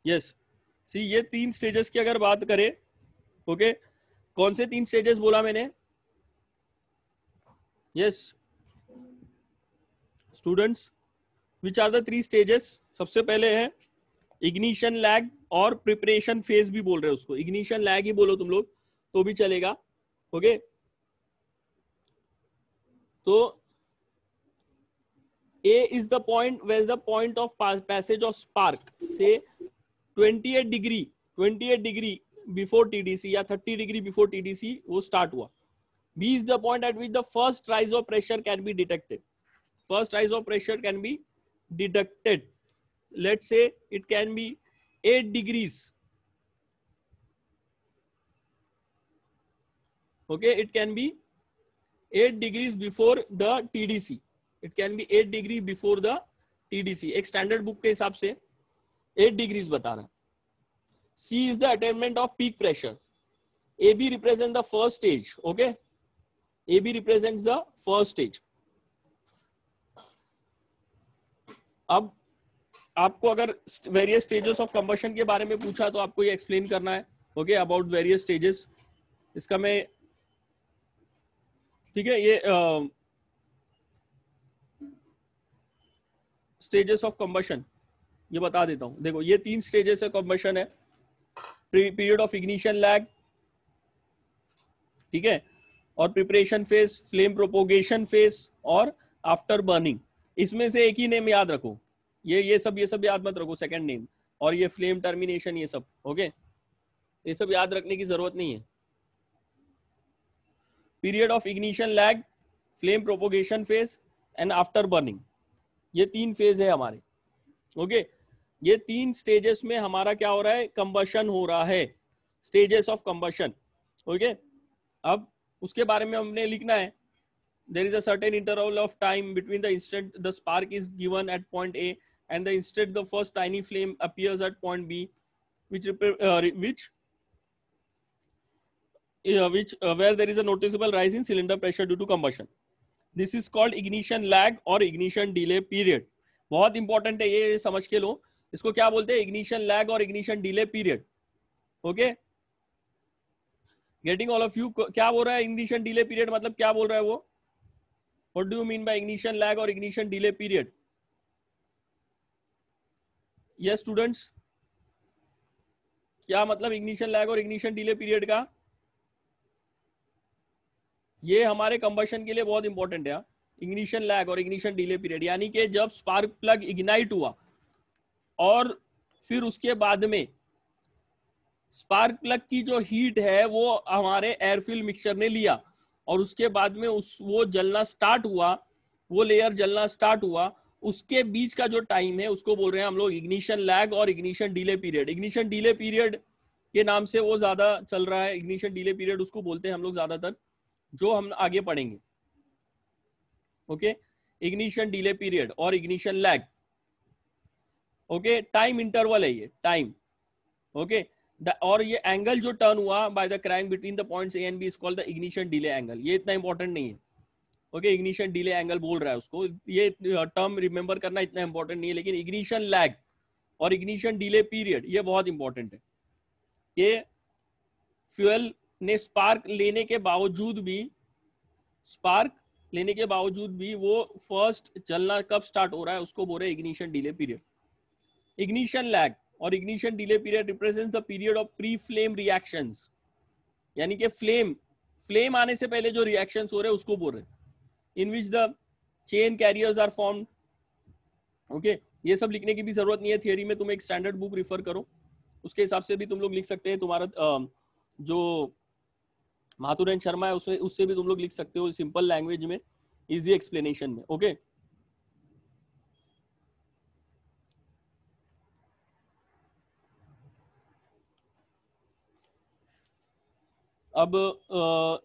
Yes सी ये 3 stages की अगर बात करें, ओके कौन से 3 स्टेजेस बोला मैंने? Yes students, which are the 3 stages? सबसे पहले है इग्निशन लैग और प्रिपरेशन फेज भी बोल रहे हैं उसको, इग्निशन लैग ही बोलो तुम लोग तो भी चलेगा, ओके। तो A is the point where the point of passage of spark say 28 degree before TDC या 30 डिग्री before TDC वो start हुआ. B is the point at which the first rise of pressure can be detected. First rise of pressure can be detected. Let's say it can be 8 degrees. Okay, it can be 8 degrees before the TDC. It can be 8 degree before the TDC. एक standard book के हिसाब से 8 degrees बता रहा है. C is the attainment of peak pressure. AB represents the first stage. Okay, AB represents the first stage. अब आपको अगर वेरियस स्टेजेस ऑफ कंबशन के बारे में पूछा तो आपको ये एक्सप्लेन करना है, ओके, अबाउट वेरियस स्टेजेस. इसका मैं ठीक है ये स्टेजेस ऑफ कंबशन ये बता देता हूं. देखो ये 3 स्टेजेस है कंबशन है. पीरियड ऑफ इग्निशन लैग, ठीक है, और preparation phase, flame propagation phase और आफ्टर बर्निंग. इसमें से एक ही नेम याद रखो. ये सब याद मत रखो, सेकंड नेम और ये फ्लेम टर्मिनेशन ये सब, ओके, ये सब याद रखने की जरूरत नहीं है. Period of ignition lag, flame propagation phase and after burning, ये 3 फेज है हमारे, ओके. ये 3 स्टेजेस में हमारा क्या हो रहा है? कंबशन हो रहा है, स्टेजेस ऑफ कंबशन, ओके. अब उसके बारे में हमने लिखना है. there is a certain interval of time between the instant the spark is given at point A and the instant the first tiny flame appears at point B, which where there is a noticeable rise in cylinder pressure due to combustion. This is called ignition lag or ignition delay period. बहुत important है, ये समझ के लो. इसको क्या बोलते हैं? Ignition lag और ignition delay period, okay. Getting all of you. क्या बोल रहा है इग्निशन डिले पीरियड? मतलब क्या बोल रहा है वो? What do you mean by ignition lag or ignition delay period? Yes students, क्या मतलब ignition lag और ignition delay period का? ये हमारे कंबशन के लिए बहुत इंपॉर्टेंट है. इग्निशन लैग और इग्निशन डिले पीरियड, यानी कि जब स्पार्क प्लग इग्नाइट हुआ और फिर उसके बाद में स्पार्क प्लग की जो हीट है वो हमारे एयरफिल मिक्सचर ने लिया और उसके बाद में वो जलना स्टार्ट हुआ, वो लेयर जलना स्टार्ट हुआ, उसके बीच का जो टाइम है उसको बोल रहे हैं हम लोग इग्निशन लैग और ignition delay period. Ignition delay period के नाम से वो ज्यादा चल रहा है. इग्निशन डिले पीरियड उसको बोलते हैं हम लोग ज्यादातर, जो हम आगे पढ़ेंगे, ओके. इग्निशन डिले पीरियड और ignition lag, okay. Time interval है ये, टाइम, ओके. और ये एंगल जो टर्न हुआ by the crank between the points A and B is called the ignition delay angle. ये इतना इंपॉर्टेंट नहीं है, ओके. इग्निशन डिले एंगल बोल रहा है उसको, ये टर्म रिमेंबर करना इतना इंपॉर्टेंट नहीं है. लेकिन इग्निशन लैग और इग्निशन डिले पीरियड ये बहुत इंपॉर्टेंट है कि फ्यूल ने स्पार्क लेने के बावजूद भी वो फर्स्ट जलना कब स्टार्ट हो रहा है उसको बोल रहे हैं ignition delay period. Ignition lag और ignition delay period represents the period of pre flame reactions, यानी कि फ्लेम आने से पहले जो रिएक्शंस हो रहे हैं उसको बोल रहे हैं. In which the chain carriers are formed, okay. ये सब लिखने की भी जरूरत नहीं है थियरी में, तुम एक स्टैंडर्ड बुक रिफर करो, उसके हिसाब से भी तुम लोग लिख सकते हैं. तुम्हारा जो माथुर शर्मा है उससे भी तुम लोग लिख सकते हो सिंपल लैंग्वेज में, इजी एक्सप्लेनेशन में, ओके. अब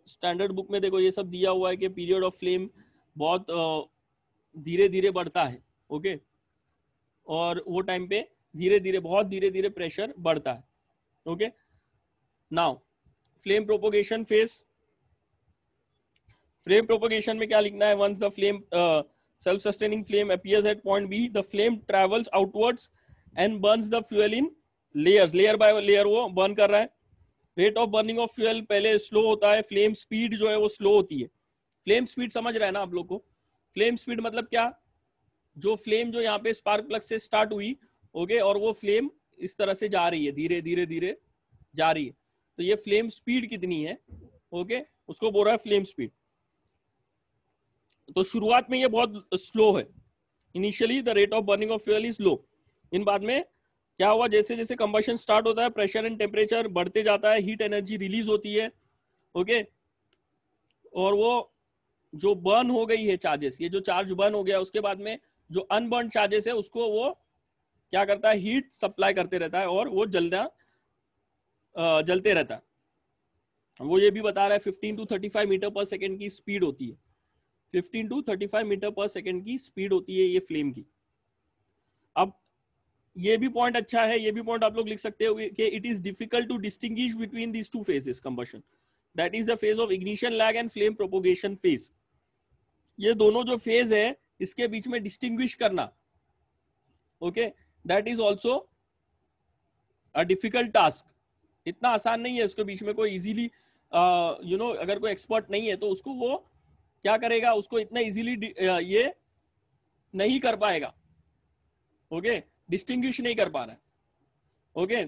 स्टैंडर्ड बुक में देखो ये सब दिया हुआ है कि पीरियड ऑफ फ्लेम बहुत धीरे धीरे बढ़ता है, ओके. और वो टाइम पे बहुत धीरे धीरे प्रेशर बढ़ता है, okay. Now flame propagation phase. Flame propagation में क्या लिखना है? Once the flame self sustaining flame appears at point B, the flame travels outwards and burns the fuel in layer by layer वो बर्न कर रहा है। Rate of burning of fuel पहले slow होता है, फ्लेम स्पीड जो है वो स्लो होती है। फ्लेम स्पीड समझ रहे हैं ना आप लोग को? फ्लेम स्पीड मतलब क्या, जो फ्लेम जो यहाँ पे स्पार्क प्लग से स्टार्ट हुई, ओके, और वो फ्लेम इस तरह से जा रही है, धीरे धीरे धीरे जा रही है, तो ये फ्लेम स्पीड कितनी है, ओके, उसको बोल रहा है फ्लेम स्पीड। तो शुरुआत में ये बहुत स्लो है, initially the rate of burning of fuel is low. इन बाद में क्या हुआ, जैसे जैसे कंबशन स्टार्ट होता है, प्रेशर एंड टेम्परेचर बढ़ते जाता है, हीट एनर्जी रिलीज होती है, ओके, और वो जो बर्न हो गई है चार्जेस, ये जो चार्ज बर्न हो गया, उसके बाद में जो अनबर्न चार्जेस है उसको वो क्या करता है, हीट सप्लाई करते रहता है और वो जलते रहता है। वो ये भी बता रहा है 15 to 35 मीटर पर सेकेंड की स्पीड होती है, 15 to 35 मीटर पर सेकेंड की स्पीड होती है ये फ्लेम की। अब ये भी पॉइंट अच्छा है, ये भी पॉइंट आप लोग लिख सकते हो कि it is difficult to distinguish between these two phases combustion, that is the phase of ignition lag and flame propagation phase. ये दोनों जो फेज है इसके बीच में डिस्टिंग्विश करना, okay, that is also a difficult task. इतना आसान नहीं है इसके बीच में कोई इजीली अगर कोई एक्सपर्ट नहीं है तो उसको वो क्या करेगा, उसको इतना इजीली ये नहीं कर पाएगा, ओके, डिस्टिंग्विश नहीं कर पा रहा है, ओके।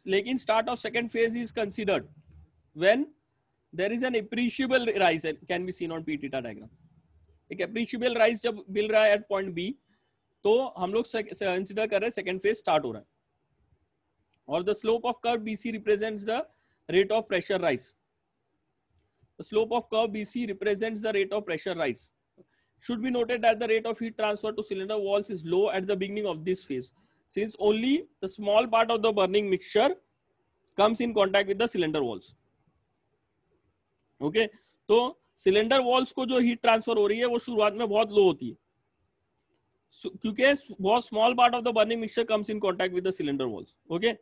लेकिन start of second phase is considered when there is an appreciable rise, can be seen on P theta diagram. एक एप्रिशिएबल राइज जब मिल रहा है एट पॉइंट बी, तो हम लोग कंसिडर कर रहे हैं सेकेंड फेज स्टार्ट हो रहा है। और the slope of curve BC represents the rate of pressure rise. The slope of curve BC represents the rate of pressure rise. Should be noted that the rate of heat transfer to cylinder walls is low at the beginning of this phase, since only the small part of the burning mixture comes in contact with the cylinder walls. Okay, तो cylinder walls को जो heat transfer हो रही है वो शुरुआत में बहुत लो होती है, क्योंकि बहुत small part of the burning mixture comes in contact with the cylinder walls, okay.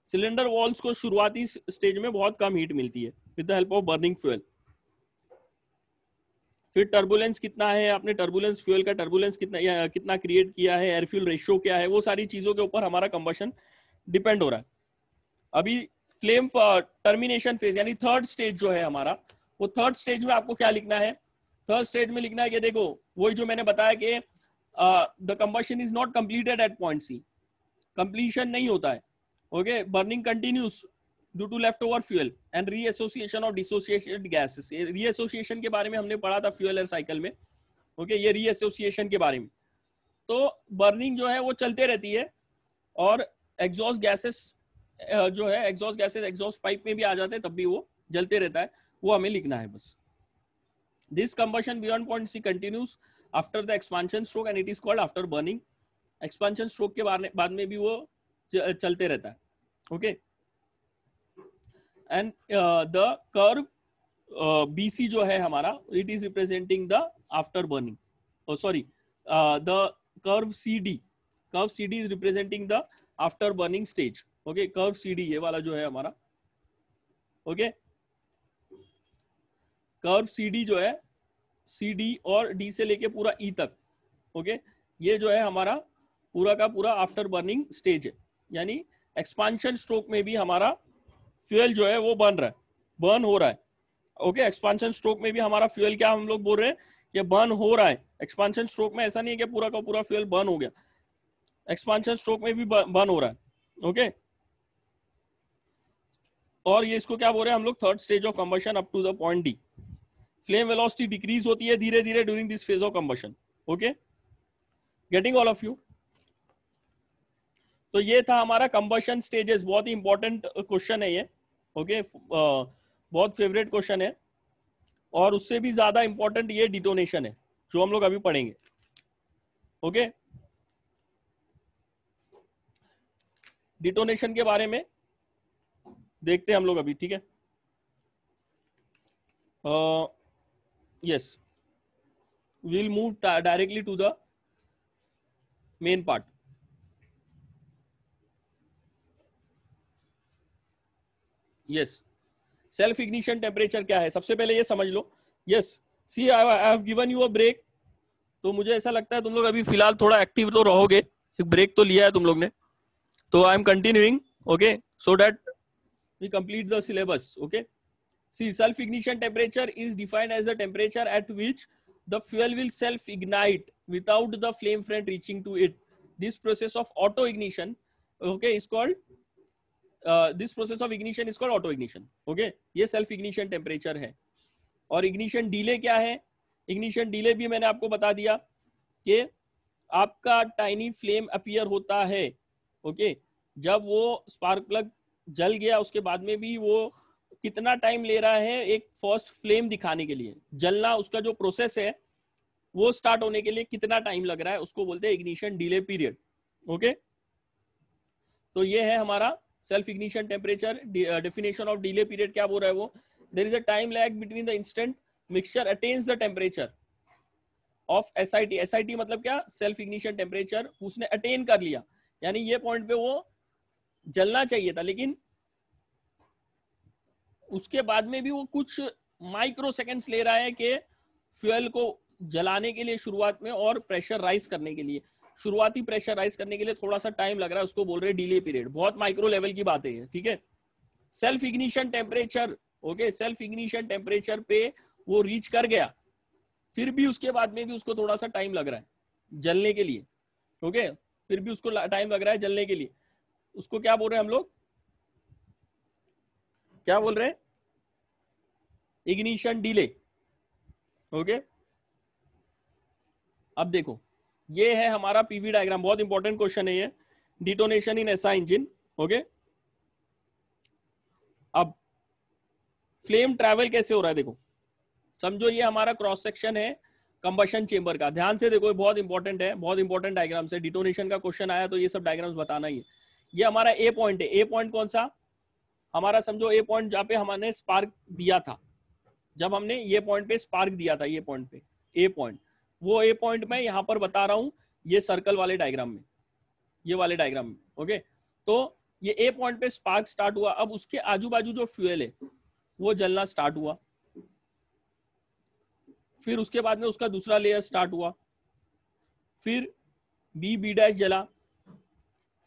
Cylinder walls को शुरुआती स्टेज में बहुत कम हीट मिलती है with the help of burning fuel. फिर टर्बुलेंस कितना है, आपने टर्बुलेंस फ्यूल का टर्बुलेंस कितना क्रिएट किया है, एयर फ्यूल रेशियो क्या है, वो सारी चीजों के ऊपर हमारा कंबशन डिपेंड हो रहा है। अभी फ्लेम टर्मिनेशन फेज यानी थर्ड स्टेज जो है हमारा, वो थर्ड स्टेज में आपको क्या लिखना है, थर्ड स्टेज में लिखना है कि देखो वही जो मैंने बताया कि the combustion is not completed at point C, completion नहीं होता है, okay, burning continues due to left over fuel and reassociation of dissociated gases. Reassociation के बारे में हमने पढ़ा था फ्यूल एयर साइकिल में, ओके, ये रीएसोसिएशन के बारे में। तो बर्निंग जो है वो चलते रहती है और एग्जॉस्ट गैसेस जो है, एग्जॉस्ट गैसेस एग्जॉस्ट पाइप में भी आ जाते हैं, तब भी वो जलते रहता है, वो हमें लिखना है बस। This combustion beyond point C continues after the expansion stroke and it is called after burning. Expansion stroke के बाद में भी वो चलते रहता है, okay. And the curve BC जो है हमारा, it is representing the after burning, sorry the curve CD is representing the after burning stage, okay. Curve CD ये वाला जो है हमारा, ओके, कर्व CD जो है, CD और D से लेके पूरा E तक, ओके, ये जो है हमारा पूरा का पूरा आफ्टर बर्निंग स्टेज है। यानी एक्सपांशन स्ट्रोक में भी हमारा फ्यूल जो है वो बर्न हो रहा है, ओके। एक्सपांशन स्ट्रोक में भी हमारा फ्यूल क्या हम लोग बोल रहे हैं कि बर्न हो रहा है। एक्सपांशन स्ट्रोक में ऐसा नहीं है कि पूरा का पूरा फ्यूल बर्न हो गया, एक्सपांशन स्ट्रोक में भी बर्न हो रहा है, ओके। और ये इसको क्या बोल रहे हैं हम लोग, third stage of combustion up to the point D. Flame velocity decrease होती है धीरे धीरे during this phase of combustion, okay. Getting all of you? तो ये था हमारा कंबशन स्टेजेस, बहुत ही इंपॉर्टेंट क्वेश्चन है ये, ओके, बहुत फेवरेट क्वेश्चन है। और उससे भी ज्यादा इंपॉर्टेंट ये डिटोनेशन है जो हम लोग अभी पढ़ेंगे, ओके। डिटोनेशन के बारे में देखते हैं हम लोग अभी, ठीक है। Yes, we'll move directly to the main part. Yes, self ignition temperature क्या है, सबसे पहले ये समझ लो। Yes, see I have given you a break. तो मुझे ऐसा लगता है तुम लोग अभी फिलहाल थोड़ा एक्टिव तो रहोगे, एक ब्रेक तो लिया है तुम लोग ने, तो I am continuing, Okay, so that we complete the syllabus. Okay, see, self ignition temperature is defined as the temperature at which the fuel will self ignite without the flame front reaching to it. This process of auto ignition, okay, is called this process of ignition is called auto ignition. Okay, ये self ignition temperature है. और ignition delay क्या है? ignition delay भी मैंने आपको बता दिया कि आपका टाइनी फ्लेम अपीयर होता है. ओके, जब वो स्पार्क प्लग जल गया उसके बाद में भी वो कितना टाइम ले रहा है एक फर्स्ट फ्लेम दिखाने के लिए, जलना उसका जो प्रोसेस है वो स्टार्ट होने के लिए कितना टाइम लग रहा है, उसको बोलते हैं इग्निशन डिले पीरियड. ओके, तो ये है हमारा self ignition temperature. Definition of delay period क्या बोल रहा है वो, there is a time lag between the instant mixture attains the temperature of SIT. SIT मतलब क्या, सेल्फ इग्निशन टेम्परेचर उसने अटेन कर लिया, यानी ये पॉइंट पे वो जलना चाहिए था, लेकिन उसके बाद में भी वो कुछ माइक्रो सेकेंड्स ले रहा है कि फ्यूल को जलाने के लिए शुरुआत में और प्रेशर राइज करने के लिए, शुरुआती प्रेशर राइज करने के लिए थोड़ा सा टाइम लग रहा है, उसको बोल रहे हैं डिले पीरियड. बहुत माइक्रो लेवल की बातें हैं. ठीक है, self ignition temperature. Okay, self ignition temperature पे वो रीच कर गया, फिर भी उसके बाद में भी उसको थोड़ा सा टाइम लग रहा है जलने के लिए. ओके, फिर भी उसको टाइम लग रहा है जलने के लिए. उसको क्या बोल रहे हैं हम लोग, क्या बोल रहे हैं, इग्निशन डिले. ओके, अब देखो ये है हमारा पीवी डायग्राम. बहुत इंपॉर्टेंट क्वेश्चन है ये, detonation in SI engine. Okay, अब फ्लेम ट्रैवल कैसे हो रहा है देखो, समझो ये हमारा क्रॉस सेक्शन है कंबशन चेंबर का. ध्यान से देखो, बहुत इंपॉर्टेंट है, बहुत इंपॉर्टेंट डायग्राम से. डिटोनेशन का क्वेश्चन आया तो ये सब डायग्राम्स बताना ही है. ये हमारा ए पॉइंट है. ए पॉइंट कौन सा हमारा, समझो ए पॉइंट जहां पे हमने स्पार्क दिया था, जब हमने ये पॉइंट पे स्पार्क दिया था, ये पॉइंट पे ए पॉइंट, वो ए पॉइंट मैं यहां पर बता रहा हूं ये सर्कल वाले डायग्राम में, ये वाले डायग्राम में. ओके, तो ये ए पॉइंट पे स्पार्क स्टार्ट हुआ. अब उसके आजू बाजू जो फ्यूल है वो जलना स्टार्ट हुआ, फिर उसके बाद में उसका दूसरा लेयर स्टार्ट हुआ, फिर बी बी डैश जला,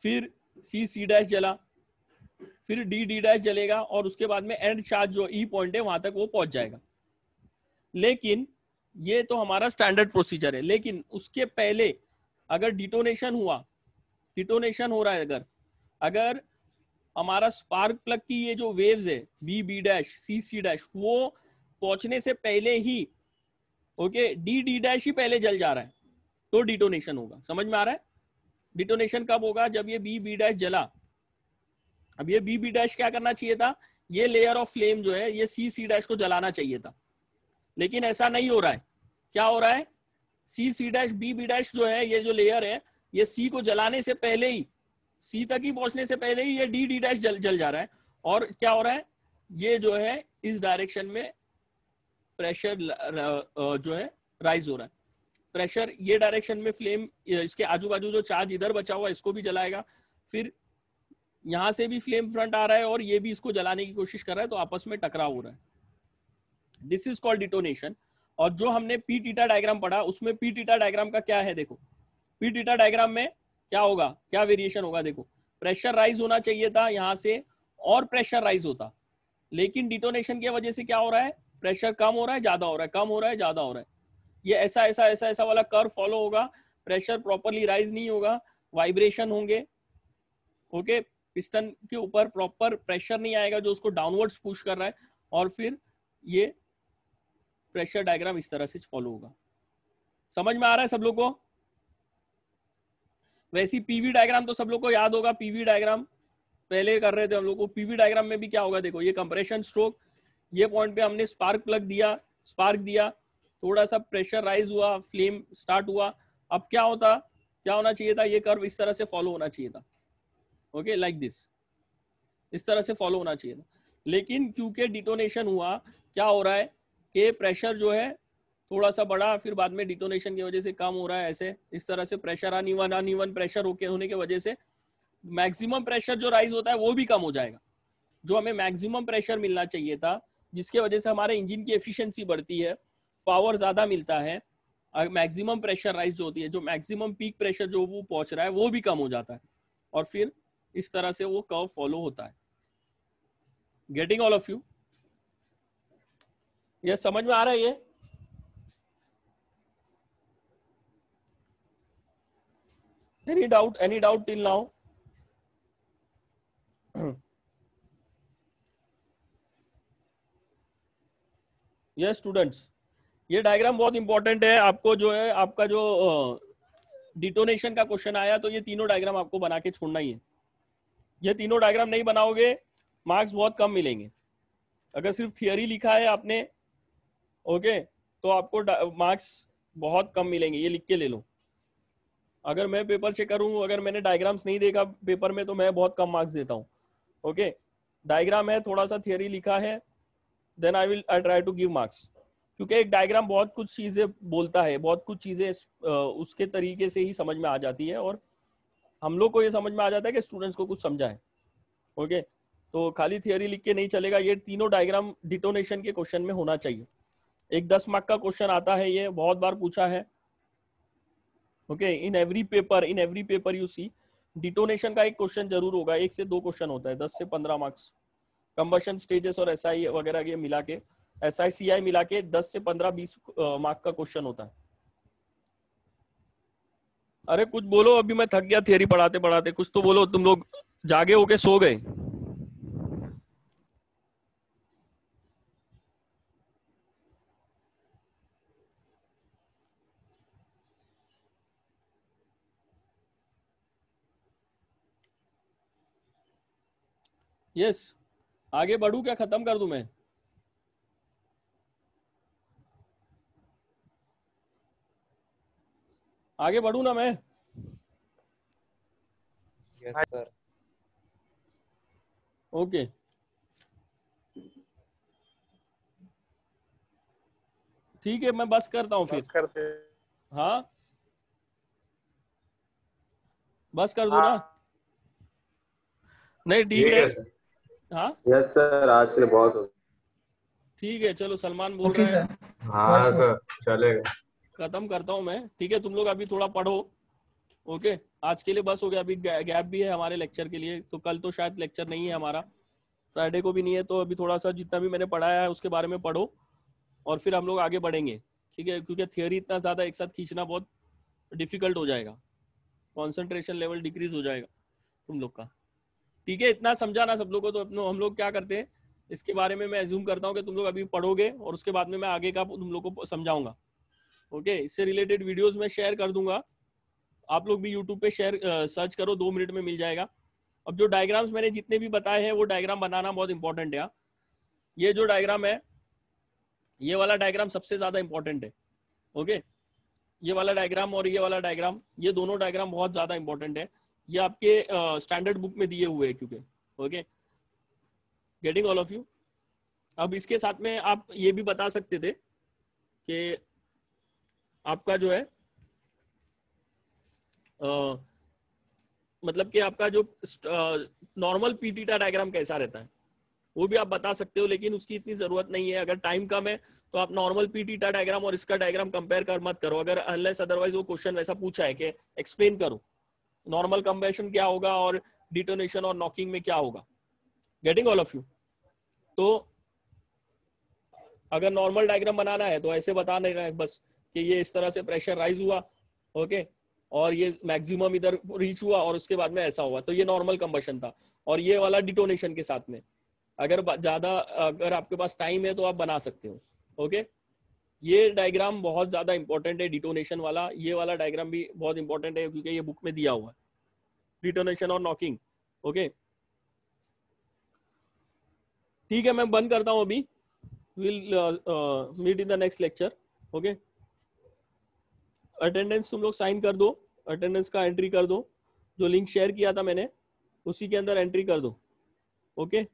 फिर सी सी डैश जला, फिर डी डी डैश जलेगा, और उसके बाद में एंड चार्ज जो ई पॉइंट है वहां तक वो पहुंच जाएगा. लेकिन ये तो हमारा स्टैंडर्ड प्रोसीजर है. लेकिन उसके पहले अगर डिटोनेशन हुआ, डिटोनेशन हो रहा है, अगर हमारा स्पार्क प्लग की ये जो वेव्स है B B dash C C dash, वो पहुंचने से पहले ही ओके डी डी डैश ही पहले जल जा रहा है, तो डिटोनेशन होगा. समझ में आ रहा है? डिटोनेशन कब होगा, जब ये बी बी डैश जला. अब ये बी बी डैश क्या करना चाहिए था, ये लेयर ऑफ फ्लेम जो है ये सी सी डैश को जलाना चाहिए था, लेकिन ऐसा नहीं हो रहा है. क्या हो रहा है, C C dash B B dash जो है, ये जो लेयर है ये सी को जलाने से पहले ही, सी तक ही पहुंचने से पहले ही ये डी डी डैश जल जा रहा है. और क्या हो रहा है, ये जो है इस डायरेक्शन में प्रेशर जो है राइज हो रहा है. प्रेशर ये डायरेक्शन में फ्लेम, इसके आजू बाजू जो चार्ज इधर बचा हुआ है इसको भी जलाएगा, फिर यहां से भी फ्लेम फ्रंट आ रहा है और ये भी इसको जलाने की कोशिश कर रहा है, तो आपस में टकराव हो रहा है. This is called detonation. और जो हमने पी टीटा डायग्राम पढ़ा उसमें पी टीटा डायग्राम का क्या है, देखो पी टीटा डायग्राम में क्या होगा, क्या वेरिएशन होगा. देखो प्रेशर राइज होना चाहिए था यहां से और प्रेशर राइज होता, लेकिन डिटोनेशन की वजह से क्या हो रहा है, प्रेशर कम हो रहा है ज्यादा हो रहा है, कम हो रहा है ज्यादा हो रहा है. ये ऐसा ऐसा ऐसा ऐसा वाला कर्व फॉलो होगा, प्रेशर प्रॉपरली राइज नहीं होगा, वाइब्रेशन होंगे. ओके, पिस्टन के ऊपर प्रॉपर प्रेशर नहीं आएगा जो उसको डाउनवर्ड्स पुश कर रहा है, और फिर ये प्रेशर डायग्राम इस तरह से फॉलो होगा. समझ में आ रहा है सब लोग को? वैसी पीवी डायग्राम तो सब लोग को याद होगा. पीवी डायग्राम पहले कर रहे थे हम लोग को. पीवी डायग्राम में भी क्या होगा, देखो ये कंप्रेशन स्ट्रोक, ये पॉइंट पे हमने स्पार्क प्लग दिया, स्पार्क दिया, थोड़ा सा प्रेशर राइज हुआ, फ्लेम स्टार्ट हुआ. अब क्या होता, क्या होना चाहिए था, ये कर्व इस तरह से फॉलो होना चाहिए था. ओके, लाइक दिस, इस तरह से फॉलो होना चाहिए था. लेकिन क्योंकि डिटोनेशन हुआ, क्या हो रहा है कि प्रेशर जो है थोड़ा सा बढ़ा, फिर बाद में डिटोनेशन की वजह से कम हो रहा है. ऐसे इस तरह से प्रेशर अनइवन प्रेशर होने की वजह से मैक्सिमम प्रेशर जो राइज होता है वो भी कम हो जाएगा. जो हमें मैक्सिमम प्रेशर मिलना चाहिए था, जिसके वजह से हमारे इंजन की एफिशिएंसी बढ़ती है, पावर ज्यादा मिलता है, मैक्सिमम प्रेशर राइज जो होती है, जो मैक्सिमम पीक प्रेशर जो वो पहुंच रहा है वो भी कम हो जाता है, और फिर इस तरह से वो कर्व फॉलो होता है। Getting all of you? ये समझ में आ रहा है ये? Any doubt till now? ये स्टूडेंट्स, ये डायग्राम बहुत इंपॉर्टेंट है आपको। जो है आपका जो डिटोनेशन का क्वेश्चन आया तो ये तीनों डायग्राम आपको बना के छोड़ना ही है। ये तीनों डायग्राम नहीं बनाओगे मार्क्स बहुत कम मिलेंगे। अगर सिर्फ थियरी लिखा है आपने, ओके, तो आपको मार्क्स बहुत कम मिलेंगे। ये लिख के ले लो। अगर मैं पेपर चेक करूं, अगर मैंने डायग्राम्स नहीं देखा पेपर में तो मैं बहुत कम मार्क्स देता हूं। ओके, डायग्राम है, थोड़ा सा थियरी लिखा है, then I try to give marks. क्योंकि एक डायग्राम बहुत कुछ चीजें बोलता है, बहुत कुछ चीजें उसके तरीके से ही समझ में आ जाती है, और हम लोग को ये समझ में आ जाता है कि स्टूडेंट्स को कुछ समझा है। ओके, तो खाली थियरी लिख के नहीं चलेगा। ये तीनों डायग्राम डिटोनेशन के क्वेश्चन में होना चाहिए। एक 10 मार्क का क्वेश्चन आता है, ये बहुत बार पूछा है। Okay, in every paper you see detonation का एक क्वेश्चन जरूर होगा। 1 से 2 क्वेश्चन होता है, 10 से 15 मार्क्स। कंबशन स्टेजेस और एसआई वगैरह ये मिला के, एसआई सीआई मिला के 10 से 15-20 मार्क का क्वेश्चन होता है। अरे कुछ बोलो, अभी मैं थक गया थियरी पढ़ाते पढ़ाते। कुछ तो बोलो, तुम लोग जागे होके सो गए। यस, आगे बढ़ू क्या, खत्म कर दूं मैं? आगे बढ़ू ना मैं? Yes sir. ओके, ठीक है, मैं बस करता हूँ फिर। करते। हाँ, बस कर दूं ना? नहीं ठीक है। हाँ यस सर, आज से बहुत हो। ठीक है, चलो सलमान बोल रहा है। हाँ सर, चलेगा। खत्म करता हूँ मैं, ठीक है? तुम लोग अभी थोड़ा पढ़ो। ओके, आज के लिए बस हो गया। अभी गैप भी है हमारे लेक्चर के लिए, तो कल तो शायद लेक्चर नहीं है हमारा, फ्राइडे को भी नहीं है। तो अभी थोड़ा सा जितना भी मैंने पढ़ाया है उसके बारे में पढ़ो, और फिर हम लोग आगे बढ़ेंगे, ठीक है? क्योंकि थियोरी इतना ज़्यादा एक साथ खींचना बहुत डिफिकल्ट हो जाएगा, कॉन्सेंट्रेशन लेवल डिक्रीज हो जाएगा तुम लोग का, ठीक है? इतना समझा ना सब लोग को? तो अपनो हम लोग क्या करते हैं इसके बारे में, मैं एज्यूम करता हूँ कि तुम लोग अभी पढ़ोगे और उसके बाद में मैं आगे का तुम लोग को समझाऊंगा। ओके, इससे रिलेटेड वीडियोस मैं शेयर कर दूंगा। आप लोग भी यूट्यूब पे शेयर सर्च करो, 2 मिनट में मिल जाएगा। अब जो डायग्राम्स मैंने जितने भी बताए हैं वो डायग्राम बनाना बहुत इंपॉर्टेंट है। ये जो डायग्राम है, ये वाला डायग्राम सबसे ज्यादा इंपॉर्टेंट है। ओके, ये वाला डायग्राम और ये वाला डायग्राम, ये दोनों डायग्राम बहुत ज्यादा इंपॉर्टेंट है। ये आपके स्टैंडर्ड बुक में दिए हुए हैं क्योंकि, okay, getting all of you? अब इसके साथ में आप ये भी बता सकते थे कि आपका जो है मतलब कि आपका जो नॉर्मल पीटीटा डायग्राम कैसा रहता है वो भी आप बता सकते हो, लेकिन उसकी इतनी जरूरत नहीं है। अगर टाइम कम है तो आप नॉर्मल पीटीटा डायग्राम और इसका डायग्राम कंपेयर कर मत करो, अगर अनलेस अदरवाइज वो क्वेश्चन वैसा पूछा है कि एक्सप्लेन करो नॉर्मल कंबेशन क्या होगा और डिटोनेशन और नॉकिंग में क्या होगा। Getting all of you? तो अगर नॉर्मल डायग्राम बनाना है तो ऐसे बता नहीं रहा है बस कि ये इस तरह से प्रेशर राइज हुआ, ओके, और ये मैक्सिमम इधर रीच हुआ और उसके बाद में ऐसा हुआ, तो ये नॉर्मल कंबशन था। और ये वाला डिटोनेशन के साथ में, अगर आपके पास टाइम है तो आप बना सकते हो। ओके, ये डायग्राम बहुत ज्यादा इंपॉर्टेंट है, डिटोनेशन वाला। ये वाला डायग्राम भी बहुत इंपॉर्टेंट है क्योंकि ये बुक में दिया हुआ है, डिटोनेशन और नॉकिंग। ओके, ठीक है, मैं बंद करता हूं अभी। Will meet in the next lecture. Okay, attendance तुम लोग साइन कर दो, अटेंडेंस का एंट्री कर दो, जो लिंक शेयर किया था मैंने उसी के अंदर एंट्री कर दो। ओके।